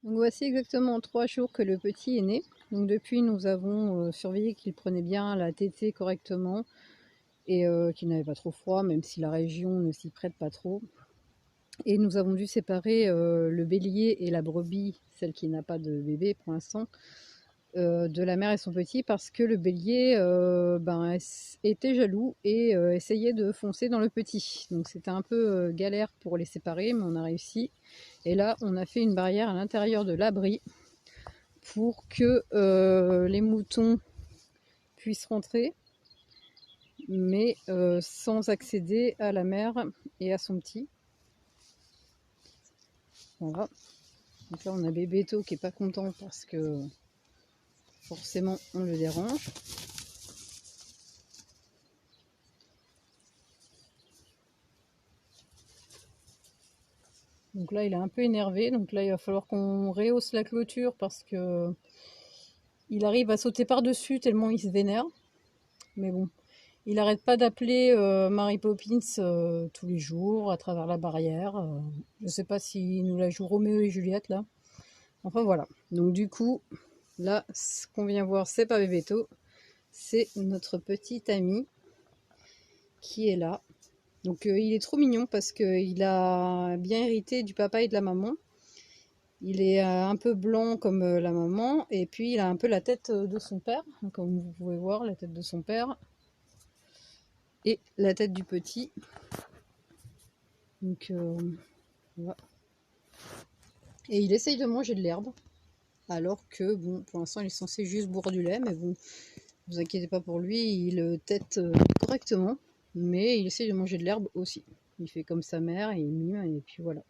Donc voici exactement 3 jours que le petit est né. Donc depuis, nous avons surveillé qu'il prenait bien la tétée correctement et qu'il n'avait pas trop froid, même si la région ne s'y prête pas trop. Et nous avons dû séparer le bélier et la brebis, celle qui n'a pas de bébé pour l'instant, de la mère et son petit, parce que le bélier était jaloux et essayait de foncer dans le petit. Donc c'était un peu galère pour les séparer, mais on a réussi. Et là, on a fait une barrière à l'intérieur de l'abri pour que les moutons puissent rentrer, mais sans accéder à la mère et à son petit. Voilà. Donc là, on a Bébéto qui est pas content parce que forcément on le dérange. Donc là, il est un peu énervé. Donc là, il va falloir qu'on rehausse la clôture parce que il arrive à sauter par-dessus tellement il se vénère. Mais bon, il n'arrête pas d'appeler Mary Poppins tous les jours à travers la barrière. Je ne sais pas s'il nous la joue Roméo et Juliette là. Enfin voilà. Donc du coup, là, ce qu'on vient voir, c'est pas Bébéto, c'est notre petit ami qui est là. Donc il est trop mignon parce qu'il a bien hérité du papa et de la maman. Il est un peu blanc comme la maman et puis il a un peu la tête de son père, comme vous pouvez voir, la tête de son père et la tête du petit. Donc voilà. Et il essaye de manger de l'herbe alors que bon, pour l'instant il est censé juste boire du lait, mais bon, ne vous inquiétez pas pour lui, il tète correctement, mais il essaye de manger de l'herbe aussi. Il fait comme sa mère et il mime et puis voilà.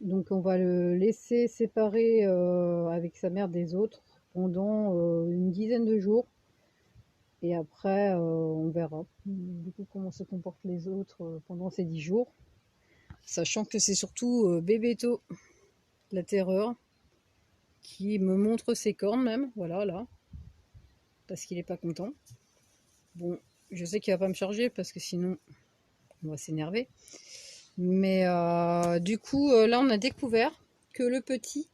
Donc on va le laisser séparer avec sa mère des autres pendant une dizaine de jours. Et après, on verra du coup comment se comportent les autres pendant ces 10 jours. Sachant que c'est surtout Bébéto, la terreur, qui me montre ses cornes même, voilà, là. Parce qu'il est pas content. Bon, je sais qu'il va pas me charger parce que sinon, on va s'énerver. Mais du coup, là, on a découvert que le petit,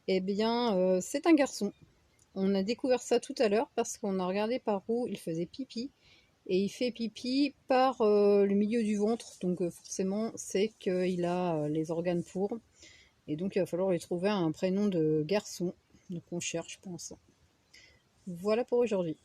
eh bien, c'est un garçon. On a découvert ça tout à l'heure parce qu'on a regardé par où il faisait pipi. Et il fait pipi par le milieu du ventre. Donc forcément, c'est qu'il a les organes pour. Et donc il va falloir lui trouver un prénom de garçon. Donc on cherche pour l'instant. Voilà pour aujourd'hui.